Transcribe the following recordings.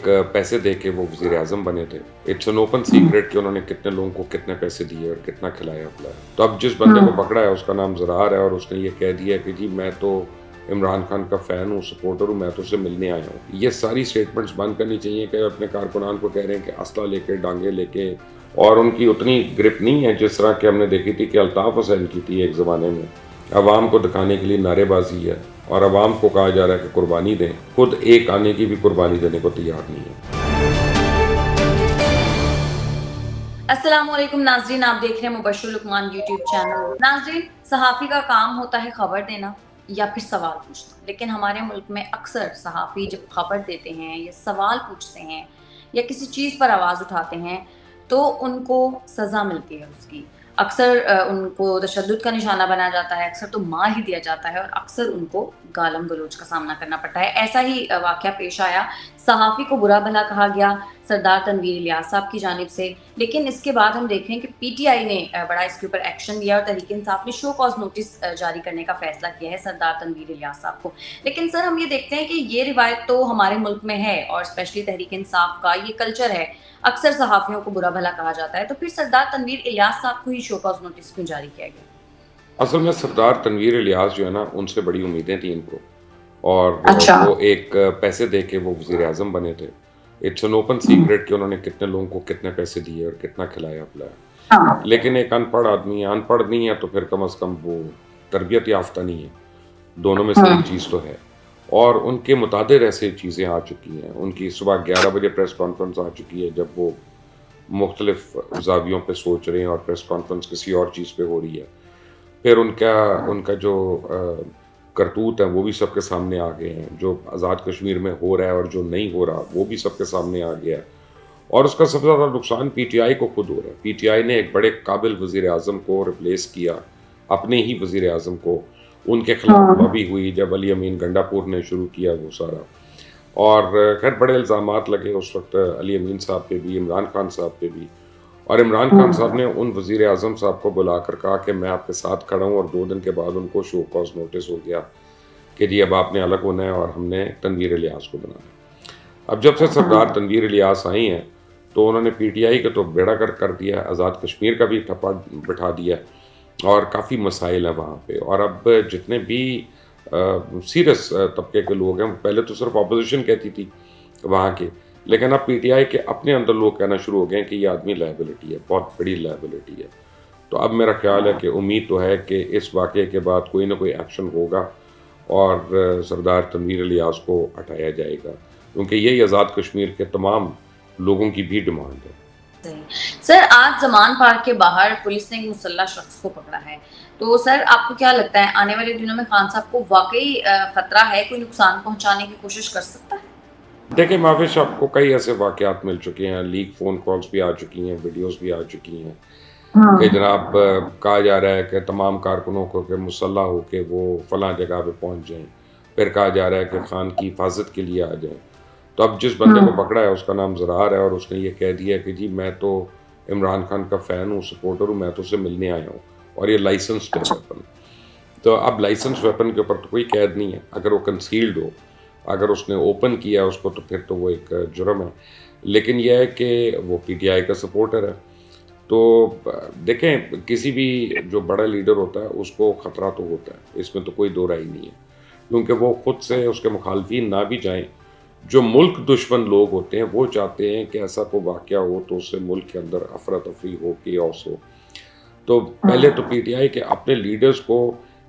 पैसे दे के वो वज़ीर आज़म बने थे। इट्स एन ओपन सीक्रेट कि उन्होंने कितने लोगों को कितने पैसे दिए और कितना खिलाया पिलाया। तो अब जिस बंदे को पकड़ा है उसका नाम ज़रार है और उसने ये कह दिया कि जी मैं तो इमरान खान का फ़ैन हूँ, सपोर्टर हूँ, मैं तो उससे मिलने आया हूँ। ये सारी स्टेटमेंट्स बंद करनी चाहिए कि अपने कारकुनान को कह रहे हैं कि असला लेके, डांगे लेके, और उनकी उतनी ग्रिप नहीं है जिस तरह की हमने देखी थी कि अल्ताफ़ हुसैन की थी एक ज़माने में। अवाम को दिखाने के लिए नारेबाजी है और अवाम को कहा जा रहा है कि कुर्बानी दें, खुद एक आने की भी कुर्बानी देने को तैयार नहीं है। अस्सलामुअलैकुम नाजरीन, आप देख रहे हैं मुबश्शिर लुकमान यूट्यूब चैनल। नाजरीन, सहाफ़ी का काम होता है खबर देना या फिर सवाल पूछना, लेकिन हमारे मुल्क में अक्सर सहाफ़ी जब खबर देते हैं या सवाल पूछते हैं या किसी चीज़ पर आवाज़ उठाते हैं तो उनको सज़ा मिलती है उसकी। अक्सर उनको तशद्दुद का निशाना बनाया जाता है, अक्सर तो मार ही दिया जाता है और अक्सर उनको गालम गलोच का सामना करना पड़ता है। ऐसा ही वाक़या पेश आया, सहाफ़ी को बुरा भला कहा गया सरदार तनवीर इलियास साहब की जानिब से, लेकिन इसके बाद हम देख रहे हैं कि पीटीआई ने बड़ा इसके ऊपर एक्शन लिया और तहरीक इंसाफ ने शो कॉज नोटिस जारी करने का फैसला किया है सरदार तनवीर इलियास साहब को। लेकिन सर, हम ये देखते हैं कि ये रिवायत तो हमारे मुल्क में है और स्पेशली तहरीक इंसाफ का ये कल्चर है, अक्सर सहाफ़ियों को बुरा भला कहा जाता है, तो फिर सरदार तनवीर इलियास साहब को ही शो कॉज नोटिस क्यों जारी किया गया? असल में सरदार तनवीर इलियास जो है ना, उनसे बड़ी उम्मीदें थी इनको, और अच्छा। वो एक पैसे दे के वो वज़ीर आज़म बने थे। इट्स एन ओपन सीक्रेट कि उन्होंने कितने लोगों को कितने पैसे दिए और कितना खिलाया पिलाया। हाँ। लेकिन एक अनपढ़ आदमी है, अनपढ़ नहीं है तो फिर कम से कम वो तरबियत याफ्ता नहीं है, दोनों में से एक चीज़ तो है। और उनके मुतादिर ऐसी चीज़ें आ चुकी हैं। उनकी सुबह 11 बजे प्रेस कॉन्फ्रेंस आ चुकी है जब वो मुख्तलिफ ज़ावियों पे सोच रहे हैं और प्रेस कॉन्फ्रेंस किसी और चीज़ पे हो रही है। फिर उनका उनका जो करतूत है वो भी सबके सामने आ गए हैं, जो आज़ाद कश्मीर में हो रहा है और जो नहीं हो रहा वो भी सबके सामने आ गया है। और उसका सबसे ज़्यादा नुकसान पीटीआई को खुद हो रहा है। पीटीआई ने एक बड़े काबिल वज़ीर आज़म को रिप्लेस किया, अपने ही वज़ीर आज़म को। उनके खिलाफ लॉबी हुई जब अली अमीन गंडापुर ने शुरू किया वो सारा, और खैर बड़े इल्ज़ामात लगे उस वक्त अली अमीन साहब पे भी, इमरान खान साहब पे भी। और इमरान खान साहब ने उन वज़ीर आज़म साहब को बुलाकर कहा कि मैं आपके साथ खड़ा हूँ, और 2 दिन के बाद उनको शो कॉज नोटिस हो गया कि जी अब आपने अलग होना है और हमने तनवीर इलियास को बनाना है। अब जब से सरदार तनवीर इलियास आई हैं तो उन्होंने पीटीआई का तो बेड़ा गर्क कर दिया, आज़ाद कश्मीर का भी ठप्पा बिठा दिया, और काफ़ी मसाइल हैं वहाँ पे। और अब जितने भी सीरियस तबके के लोग हैं, पहले तो सिर्फ अपोजिशन कहती थी वहाँ के, लेकिन अब पीटीआई के अपने अंदर लोग कहना शुरू हो गए हैं कि ये आदमी लायबिलिटी है, बहुत बड़ी लायबिलिटी है। तो अब मेरा ख्याल है कि उम्मीद तो है कि इस वाक़े के बाद कोई ना कोई एक्शन होगा और सरदार तनवीर इलियास को हटाया जाएगा, क्योंकि यही आज़ाद कश्मीर के तमाम लोगों की भी डिमांड है। सर, आज जमान पार्क के बाहर पुलिस ने एक मुसल्लह शख्स को पकड़ा है, तो सर आपको क्या लगता है आने वाले दिनों में खान साहब को वाकई खतरा है, कोई नुकसान पहुंचाने की कोशिश कर सकता है? देखिए माविश, आपको कई ऐसे वाक़यात मिल चुके हैं, लीक फ़ोन कॉल्स भी आ चुकी हैं, वीडियोस भी आ चुकी हैं कि जनाब कहा जा रहा है कि तमाम कारकुनों को कि मुसल्लह होके वो फ़लाँ जगह पे पहुँच जाएँ। फिर कहा जा रहा है कि खान की हिफाजत के लिए आ जाएँ। तो अब जिस बंदे को पकड़ा है उसका नाम ज़रार है और उसने ये कह दिया कि जी मैं तो इमरान खान का फ़ैन हूँ, सपोर्टर हूँ, मैं तो उससे मिलने आया हूँ, और ये लाइसेंस्ड है वेपन। तो अब लाइसेंस वेपन के ऊपर तो कोई कैद नहीं है। अगर वो कंसील्ड हो, अगर उसने ओपन किया उसको, तो फिर तो वो एक जुर्म है। लेकिन यह है कि वो पीटीआई का सपोर्टर है। तो देखें, किसी भी जो बड़ा लीडर होता है उसको ख़तरा तो होता है, इसमें तो कोई दो राय नहीं है, क्योंकि वो खुद से उसके मुखालफिन ना भी जाएं। जो मुल्क दुश्मन लोग होते हैं वो चाहते हैं कि ऐसा कोई वाक़या हो तो उससे मुल्क के अंदर अफरा तफरी हो, केओस हो। तो पहले तो पीटीआई के अपने लीडर्स को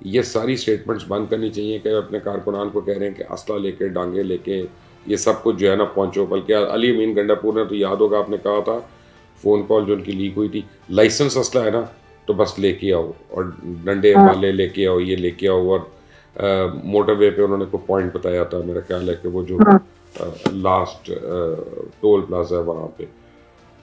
ये सारी स्टेटमेंट्स बंद करनी चाहिए कि अपने कारकुनान को कह रहे हैं कि असला लेके, डांगे लेके, ये सब कुछ जो है ना पहुँचो। बल्कि अली अमीन गंडापुर ने तो, याद होगा आपने कहा था, फ़ोन कॉल जो उनकी लीक हुई थी, लाइसेंस असला है ना तो बस लेके आओ, और डंडे वाले लेके आओ, ये लेके आओ। और मोटरवे पे उन्होंने कोई पॉइंट बताया था, मेरा ख्याल है कि वो जो लास्ट टोल प्लाजा है वहाँ पे।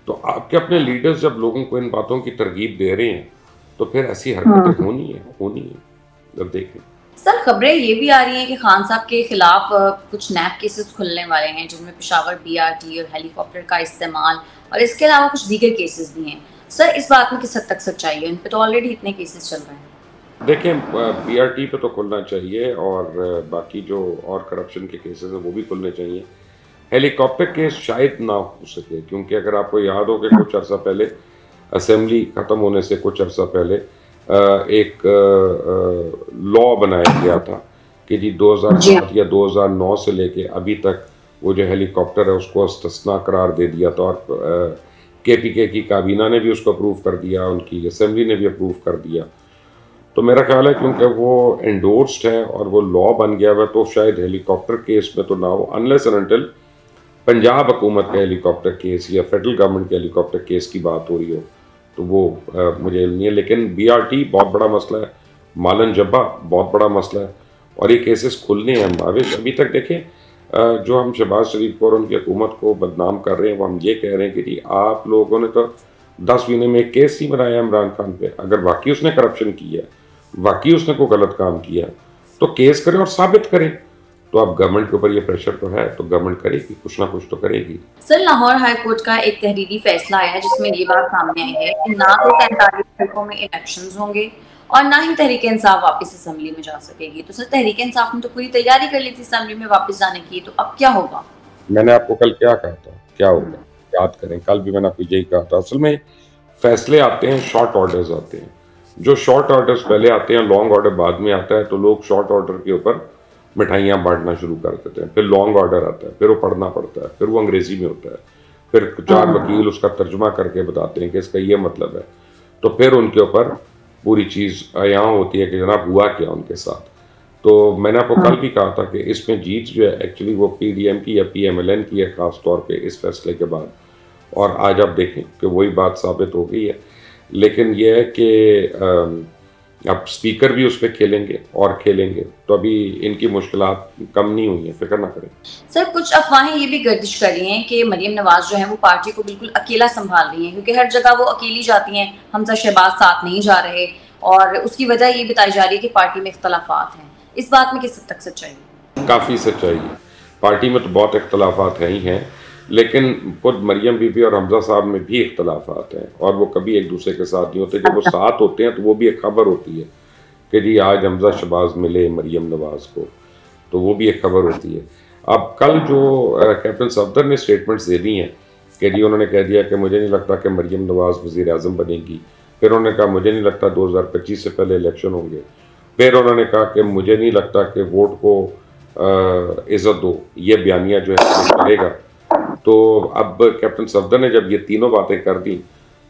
तो आपके अपने लीडर्स जब लोगों को इन बातों की तरगीब दे रहे हैं तो फिर ऐसी हरकतें होनी है। अब देखें सर, खबरें ये भी आ रही हैं कि खान साहब के खिलाफ कुछ नैब केसेस खुलने वाले हैं, जिनमें पेशावर बीआरटी और हेलीकॉप्टर का इस्तेमाल और इसके अलावा कुछ दीगर केसेस भी हैं। सर, इस बात में किस हद तक सच्चाई है? इन पे तो ऑलरेडी इतने केसेस चल रहे हैं। देखें, बीआरटी पे तो खुलना चाहिए, और बाकी जो और करप्शन के केसेस हैं वो भी खुलने चाहिए। हेलीकॉप्टर केस शायद ना हो सके, क्योंकि अगर आपको याद हो कि कुछ अर्सा पहले असेंबली ख़त्म होने से कुछ अर्सा पहले एक लॉ बनाया गया था कि जी 2007 या 2009 से लेके अभी तक वो जो हेलीकॉप्टर है उसको इस्तिस्ना करार दे दिया था, और KPK की काबीना ने भी उसको अप्रूव कर दिया, उनकी असेंबली ने भी अप्रूव कर दिया। तो मेरा ख्याल है क्योंकि वो एंडोर्स्ड है और वो लॉ बन गया हुआ, तो शायद हेलीकॉप्टर केस में तो ना हो, अनलेस एंड अनटिल पंजाब हुकूमत का हेलीकॉप्टर केस या फेडरल गवर्नमेंट के हेलीकॉप्टर केस की बात हो रही हो, तो वो मुझे नहीं है। लेकिन BRT बहुत बड़ा मसला है, मालन जब्बा बहुत बड़ा मसला है, और ये केसेस खुलने हैं। भावेश, अभी तक देखें जो हम शहबाज शरीफ को और उनकी हुकूमत को बदनाम कर रहे हैं, वो हम ये कह रहे हैं कि जी आप लोगों ने तो 10 महीने में एक केस ही बनाया इमरान खान पे। अगर वाकई उसने करप्शन किया, वाकई उसने कोई गलत काम किया, तो केस करें और साबित करें। तो अब गवर्नमेंट के ऊपर ये प्रेशर तो है, तो गवर्नमेंट करेगी, कुछ ना कुछ तो करेगी। सर, लाहौर हाई कोर्ट का एक तहरीरी फैसला आया है जिसमें ये बात सामने आई है कि ना तो 43 हल्कों में इलेक्शंस होंगे और ना ही तहरीक इंसाफ वापस असेंबली में जा सकेगी। तो सर, तहरीक इंसाफ ने तो पूरी तैयारी कर ली थी असेंबली में वापस जाने की, तो अब क्या होगा? मैंने आपको कल क्या कहा था, क्या होगा याद करें, कल भी मैंने आपको यही कहा था। असल में फैसले आते हैं, शॉर्ट ऑर्डर्स आते हैं। जो शॉर्ट ऑर्डर्स पहले आते हैं, लॉन्ग ऑर्डर बाद में आता है, तो लोग शॉर्ट ऑर्डर के ऊपर मिठाइयाँ बांटना शुरू कर देते हैं। फिर लॉन्ग ऑर्डर आता है, फिर वो पढ़ना पड़ता है, फिर वो अंग्रेजी में होता है, फिर 4 वकील उसका तर्जुमा करके बताते हैं कि इसका ये मतलब है, तो फिर उनके ऊपर पूरी चीज़ यहाँ होती है कि जनाब हुआ क्या उनके साथ। तो मैंने आपको कल भी कहा था कि इसमें जीत जो है एक्चुअली वो PDM की या PMLN की है, ख़ास तौर पे इस फैसले के बाद। और आज आप देखें कि वही बात साबित हो गई है। लेकिन यह है कि अब स्पीकर भी उस पर खेलेंगे और खेलेंगे, तो अभी इनकी मुश्किलात कम नहीं हुई हैं, फिक्र ना करें। सर, कुछ अफवाहें ये भी गर्दिश कर रही हैं कि मरियम नवाज जो है वो पार्टी को बिल्कुल अकेला संभाल रही हैं, क्योंकि हर जगह वो अकेली जाती हैं, हमजा शहबाज साथ नहीं जा रहे, और उसकी वजह ये बताई जा रही है कि पार्टी में इख्तलाफात हैं। इस बात में किस हद तक सच्चाई है? काफ़ी सच्चाई है। पार्टी में तो बहुत इख्तलाफात हैं ही हैं, लेकिन खुद मरियम बीबी और हमजा साहब में भी इख्तलाफात हैं, और वो कभी एक दूसरे के साथ नहीं होते। जब वो साथ होते हैं तो वो भी एक खबर होती है कि जी आज हमजा शहबाज मिले मरियम नवाज को, तो वो भी एक खबर होती है। अब कल जो कैप्टन सफदर ने स्टेटमेंट्स दे दी हैं कि जी उन्होंने कह दिया कि मुझे नहीं लगता कि मरियम नवाज वज़ीर आज़म बनेगी, फिर उन्होंने कहा मुझे नहीं लगता 2025 से पहले इलेक्शन होंगे, फिर उन्होंने कहा कि मुझे नहीं लगता कि वोट को इज़्ज़त दो, ये बयानिया जो है चलेगा। तो अब कैप्टन सफदर ने जब ये तीनों बातें कर दी,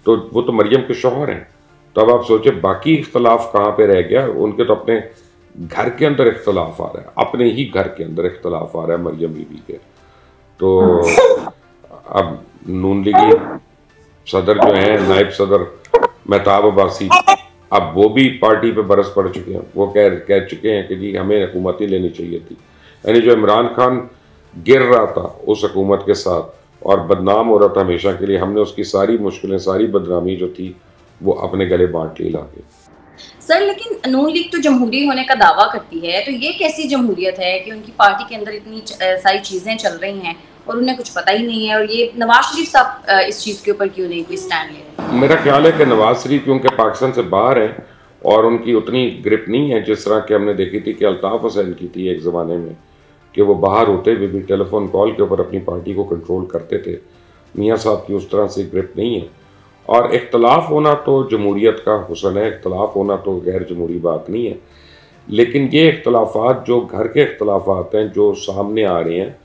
तो वो तो मरियम के शौहर हैं, तो अब आप सोचे बाकी इख्तलाफ कहाँ पे रह गया। उनके तो अपने घर के अंदर इख्तलाफ आ रहा है, अपने ही घर के अंदर इख्तलाफ आ रहा है मरियम बीबी के। तो अब नून लीगी सदर जो हैं, नायब सदर मेहताब अब्बासी, अब वो भी पार्टी पे बरस पड़ चुके हैं। वो कह चुके हैं कि जी हमें हुकूमत ही लेनी चाहिए थी। यानी जो इमरान खान गिर रहा था उस हुकूमत के साथ और बदनाम हो रहा था हमेशा के लिए, हमने उसकी सारी मुश्किलें, सारी बदनामी जो थी वो अपने गले बांट ली लाके। सर, लेकिन नून लीग तो जमहूरी होने का दावा करती है, तो ये कैसी जमहूरियत है कि उनकी पार्टी के अंदर इतनी सारी चीज़ें चल रही हैं और उन्हें कुछ पता ही नहीं है? और ये नवाज शरीफ साहब इस चीज़ के ऊपर क्यों नहीं कोई स्टैंड ले रहे? मेरा ख्याल है कि नवाज शरीफ क्योंकि पाकिस्तान से बाहर हैं और उनकी उतनी ग्रिप नहीं है जिस तरह की हमने देखी थी कि अल्ताफ़ हुसैन की थी एक ज़माने में, कि वो बाहर होते हुए भी टेलीफोन कॉल के ऊपर अपनी पार्टी को कंट्रोल करते थे। मियाँ साहब की उस तरह से ग्रिप नहीं है। और इख्तलाफ होना तो जमहूरियत का हुस्न है, इख्तलाफ होना तो गैर जमहूरी बात नहीं है। लेकिन ये इख्तलाफात जो घर के इख्तलाफात हैं जो सामने आ रहे हैं,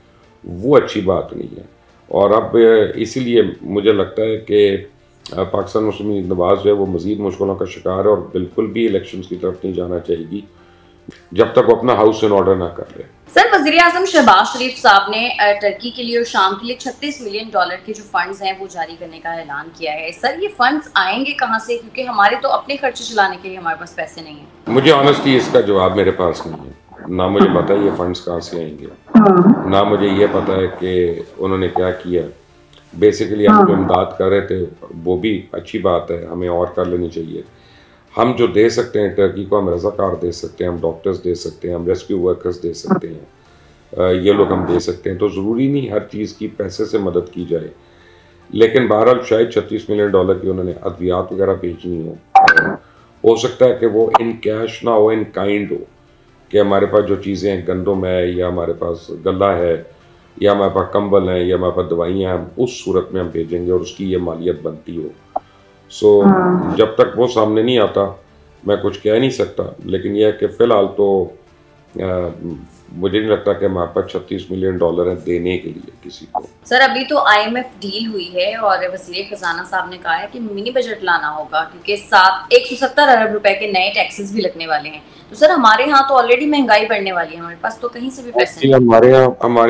वो अच्छी बात नहीं है। और अब इसीलिए मुझे लगता है कि पाकिस्तान मुस्लिम लीग नवाज जो है वो मज़ीद मुश्किलों का शिकार है और बिल्कुल भी इलेक्शंस की तरफ नहीं जाना चाहेगी जब तक वो अपना हाउस इन ऑर्डर ना कर ले। सर, वज़ीर आज़म शहबाज शरीफ साहब ने टर्की के लिए और शाम के लिए $36 मिलियन के जो फंड्स हैं वो जारी करने का ऐलान किया है। सर, ये फंड्स आएंगे कहाँ से? क्योंकि हमारे तो अपने खर्चे चलाने के लिए हमारे पास पैसे नहीं हैं। मुझे ऑनेस्टली इसका जवाब मेरे पास नहीं है। ना मुझे पता है ये फंड्स कहाँ से आएंगे, ना मुझे ये पता है कि उन्होंने क्या किया। बेसिकली हम जो इमदाद कर रहे थे वो भी अच्छी बात है, हमें और कर लेनी चाहिए। हम जो दे सकते हैं टर्की को, हम रज़ाकार दे सकते हैं, हम डॉक्टर्स दे सकते हैं, हम रेस्क्यू वर्कर्स दे सकते हैं, ये लोग हम दे सकते हैं। तो ज़रूरी नहीं हर चीज़ की पैसे से मदद की जाए। लेकिन बहरहाल शायद $36 मिलियन की उन्होंने अद्वियात वगैरह भेजनी हो सकता है कि वो इन कैश ना हो, इन काइंड हो, कि हमारे पास जो चीज़ें गंदम है या हमारे पास गला है या हमारे पास कंबल हैं या हमारे पास दवाइयाँ हैं, उस सूरत में हम भेजेंगे और उसकी ये मालियत बनती हो। सो जब तक वो सामने नहीं आता मैं कुछ कह नहीं सकता, लेकिन यह है कि फ़िलहाल तो मुझे नहीं लगता कि हमारे पास $36 मिलियन हैं देने के लिए किसी को। सर अभी तो IMF डील हुई है और वज़ीर खजाना साहब ने कहा है कि मिनी बजट लाना होगा, क्योंकि 170 अरब रुपए के नए टैक्सेस भी लगने वाले हैं। तो सर हमारे यहाँ तो ऑलरेडी महंगाई बढ़ने वाली है, हमारे पास तो कहीं से भी पैसे नहीं। हमारे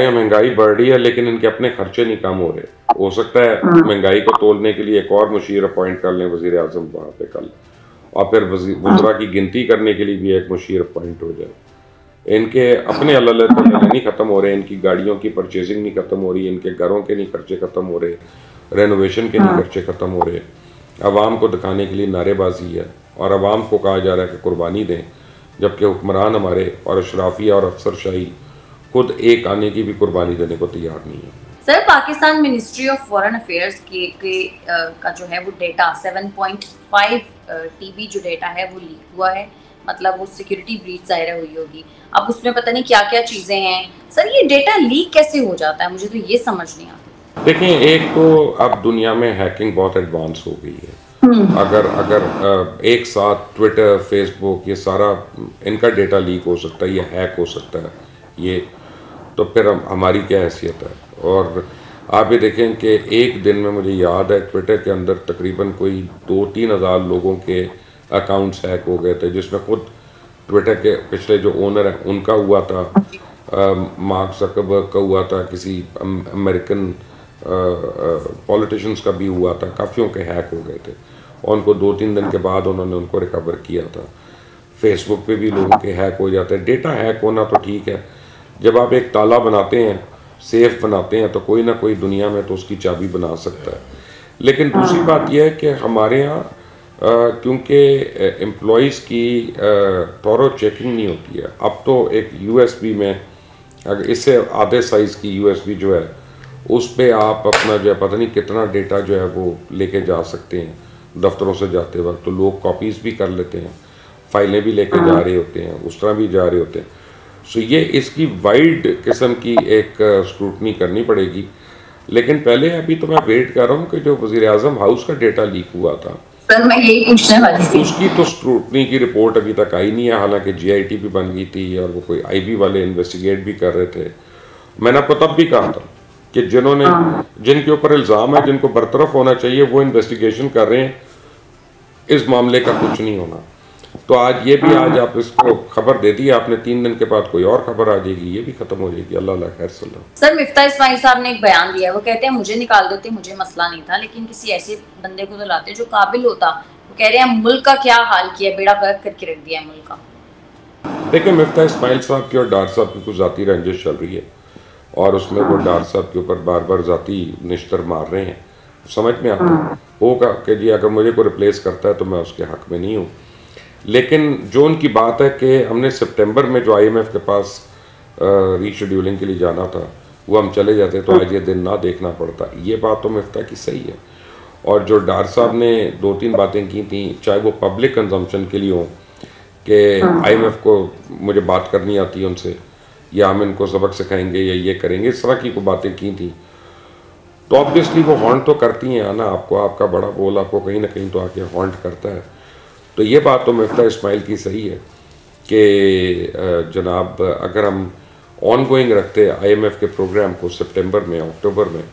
यहाँ महंगाई बढ़ रही है, लेकिन इनके अपने खर्चे नहीं कम हो रहे। हो सकता है महंगाई को तोलने के लिए एक और मुशीर अपॉइंट कर लें वज़ीर आज़म वहाँ पे कल, और फिर वज़रा की गिनती करने के लिए भी एक मुशीर अपॉइंट हो जाए। इनके अपने अल्लाह नहीं ख़त्म हो रहे, इनकी गाड़ियों की परचेजिंग नहीं ख़त्म हो रही, इनके घरों के नहीं खर्चे ख़त्म हो रहे, रेनोवेशन के नहीं खर्चे ख़त्म हो रहे। अवाम को दिखाने के लिए नारेबाजी है और अवाम को कहा जा रहा है कि कुर्बानी दें, जबकि हुक्मरान हमारे और अशराफिया और अफसरशाही खुद एक आने की भी कुर्बानी देने को तैयार नहीं है। Sir Pakistan ministry of foreign affairs का जो है वो डेटा 7.5 TB जो डेटा है वो लीक हुआ है, मतलब वो सिक्योरिटी ब्रीच ज़ाहिर हुई होगी। अब उसमें पता नहीं क्या क्या चीज़ें हैं। सर ये डेटा लीक कैसे हो जाता है, मुझे तो ये समझ नहीं आता। देखें, एक तो अब दुनिया में हैकिंग बहुत एडवांस हो गई है। अगर एक साथ ट्विटर, फेसबुक, ये सारा इनका डेटा लीक हो सकता है या हैक हो सकता है, ये तो फिर हमारी क्या हैसियत है। और आप ये देखें कि एक दिन में मुझे याद है ट्विटर के अंदर तकरीबन कोई 2-3 हज़ार लोगों के अकाउंट्स हैक हो गए थे, जिसमें खुद ट्विटर के पिछले जो ओनर हैं उनका हुआ था, मार्क ज़करबर्ग का हुआ था, किसी अमेरिकन पॉलिटिशियंस का भी हुआ था, काफ़ियों के हैक हो गए थे और उनको 2-3 दिन के बाद उन्होंने उनको रिकवर किया था। फेसबुक पे भी लोगों के हैक हो जाते हैं। डेटा हैक होना तो ठीक है, जब आप एक ताला बनाते हैं, सेफ बनाते हैं, तो कोई ना कोई दुनिया में तो उसकी चाबी बना सकता है। लेकिन दूसरी बात यह है कि हमारे यहाँ क्योंकि एम्प्लॉइज़ की थॉरो चेकिंग नहीं होती है। अब तो एक USB में, अगर इससे आधे साइज़ की USB जो है उस पे आप अपना जो है पता नहीं कितना डेटा जो है वो लेके जा सकते हैं। दफ्तरों से जाते वक्त तो लोग कॉपीज़ भी कर लेते हैं, फाइलें भी लेके जा रहे होते हैं, उस तरह भी जा रहे होते हैं। सो ये इसकी वाइड किस्म की एक स्क्रूटनी करनी पड़ेगी। लेकिन पहले अभी तो मैं वेट कर रहा हूँ कि जो वज़ीर आज़म हाउस का डेटा लीक हुआ था, सर मैं यही पूछने वाली थी, उसकी तो स्क्रूटनी की रिपोर्ट अभी तक आई नहीं है। हालांकि GIT भी बन गई थी और वो कोई IB वाले इन्वेस्टिगेट भी कर रहे थे। मैंने आपको तब भी कहा था कि जिनके ऊपर इल्ज़ाम है, जिनको बरतरफ होना चाहिए, वो इन्वेस्टिगेशन कर रहे हैं, इस मामले का कुछ नहीं होना। तो आज ये भी, आज आप इसको खबर दे दी आपने, 3 दिन के बाद कोई और खबर आ जाएगी, ये भी खत्म हो जाएगी। अल्लाह खैर सल्ला। सर मिफ्ता इस्माइल साहब ने एक बयान दिया है, वो कहते हैं मुझे निकाल देते, मुझे मसला नहीं था, लेकिन किसी ऐसे बंदे को तो लाते जो काबिल होता। वो कह रहे हैं मुल्क का क्या हाल किया, बेड़ा गर्क करके रख दिया है मुल्क का। देखिए, मिफ्ता इस्माइल साहब की और डार साहब की कुछ ज़ाती रंजिश चल रही है और उसमें वो डार साहब के ऊपर बार बार ज़ाती निश्तर मार रहे हैं। समझ में आता होगा कि जी अगर मुझे कोई रिप्लेस करता है तो मैं उसके हक में नहीं हूँ। लेकिन जो उनकी बात है कि हमने सितंबर में जो IMF के पास रीशेड्यूलिंग के लिए जाना था वो हम चले जाते तो आज ये दिन ना देखना पड़ता। ये बात तो मिफ्ता की सही है। और जो डार साहब ने 2-3 बातें की थी, चाहे वो पब्लिक कंजम्पशन के लिए हो कि IMF को मुझे बात करनी आती है उनसे, या हम इनको सबक सिखाएंगे या ये करेंगे, इस तरह की को बातें की थी, तो ऑब्वियसली वो हॉन्ट तो करती हैं ना आपको। आपका बड़ा बोल आपको कहीं ना कहीं तो आके हॉन्ट करता है। तो ये बात तो मिफ्ता इस्माइल की सही है कि जनाब अगर हम ऑन गोइंग रखते IMF के प्रोग्राम को सितंबर में, अक्टूबर में,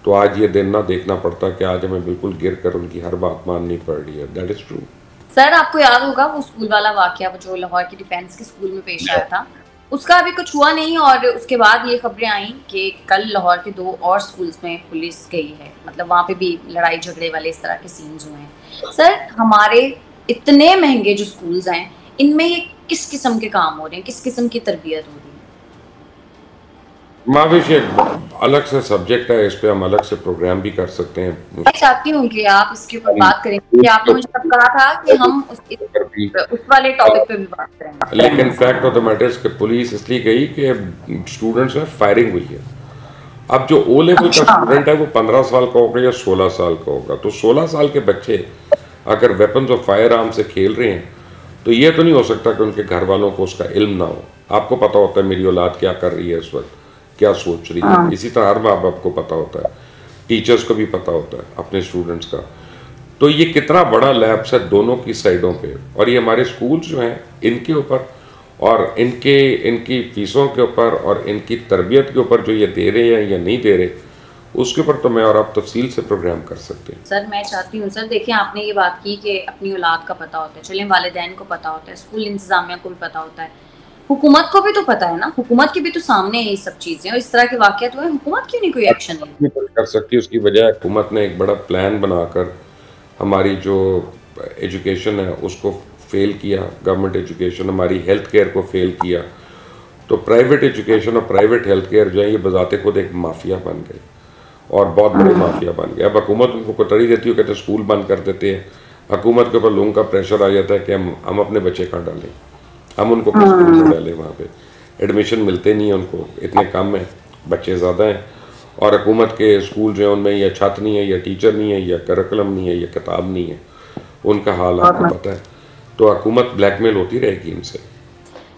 तो आज ये दिन ना देखना पड़ता कि आज हमें बिल्कुल गिर कर उनकी हर बात माननी पड़ रही है। That is true. सर आपको याद होगा वो स्कूल वाला वाकया जो लाहौर के डिफेंस के स्कूल में पेश आया था, उसका अभी कुछ हुआ नहीं और उसके बाद ये खबरें आई कि कल लाहौर के 2 और स्कूल्स में पुलिस गई है, मतलब वहाँ पे भी लड़ाई झगड़े वाले इस तरह के सीन्स हुए हैं। सर हमारे इतने महंगे जो स्कूल्स हैं, इनमें ये किस किस्म के काम हो रहे हैं, किस किस्म की तरबियत हो रही है? माविश एक अलग से सब्जेक्ट है, इस पे हम अलग से प्रोग्राम भी कर सकते हैं। मैं चाहती हूँ कि आप इसके ऊपर बात करें, कि आपने मुझे तब कहा था कि हम उस वाले टॉपिक पे भी बात करेंगे। लेकिन फैक्ट ऑफ द मैटर कि पुलिस इसलिए गई कि स्टूडेंट्स में फायरिंग हुई है। अब जो O लेवल का स्टूडेंट है वो 15 साल का होगा या 16 साल का होगा, तो 16 साल के बच्चे अगर वेपन्स ऑफ फायर आर्म से खेल रहे हैं तो ये तो नहीं हो सकता कि उनके घर वालों को उसका इल्म ना हो। आपको पता होता है मेरी औलाद क्या कर रही है इस वक्त, क्या सोच रही है। इसी तरह हर माँ बाप को पता होता है, टीचर्स को भी पता होता है अपने स्टूडेंट्स का। तो ये कितना बड़ा लैप्स है दोनों की साइडों पे, और ये हमारे स्कूल जो हैं इनके ऊपर और इनकी फीसों के ऊपर और इनकी तरबियत के ऊपर जो ये दे रहे हैं या नहीं दे रहे, उसके ऊपर तो मैं और आप तफसील से प्रोग्राम कर सकते हैं। सर मैं चाहती हूँ सर, देखिए आपने ये बात की कि अपनी औलाद का पता होता है, चलिए वालिदैन को पता होता है, स्कूल इंतजामिया को भी पता होता है, हुकूमत को भी तो पता है ना, हुकूमत के भी तो सामने है ये सब चीजें, और इस तरह के वाकयात हुए, हुकूमत क्यों नहीं कोई एक्शन ले? कुछ कर सकती है, उसकी वजह हुकूमत ने एक बड़ा प्लान बनाकर हमारी जो एजुकेशन है उसको फेल किया, गवर्नमेंट एजुकेशन, हमारी हेल्थ केयर को फेल किया। तो प्राइवेट एजुकेशन और प्राइवेट हेल्थ केयर जो है ये बजाते खुद एक माफिया बन गए, और बहुत बड़ी माफिया बन गया। अब हुकूमत उनको कतरी देती है, कहते स्कूल बंद कर देते हैं, हुकूमत के ऊपर लोगों का प्रेशर आ जाता है कि हम अपने बच्चे कहाँ डालें, हम उनको किस स्कूल में डालें, वहाँ पे एडमिशन मिलते नहीं है उनको, इतने कम है, बच्चे ज़्यादा हैं, और हुकूमत के स्कूल जो है उनमें या छात्र नहीं है, या टीचर नहीं है, या करिकुलम नहीं है, या किताब नहीं है, उनका हाल आपको पता है। तो हुकूमत ब्लैकमेल होती रहेगी इनसे।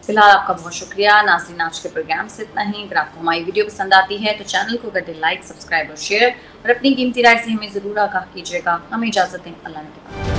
फिलहाल आपका बहुत शुक्रिया। नाज़रीन, आज के प्रोग्राम से इतना ही। अगर आपको हमारी वीडियो पसंद आती है तो चैनल को कर दें लाइक, सब्सक्राइब और शेयर, और अपनी कीमती राय से हमें ज़रूर आगाह कीजिएगा। हमें इजाज़त दें। अल्लाह ने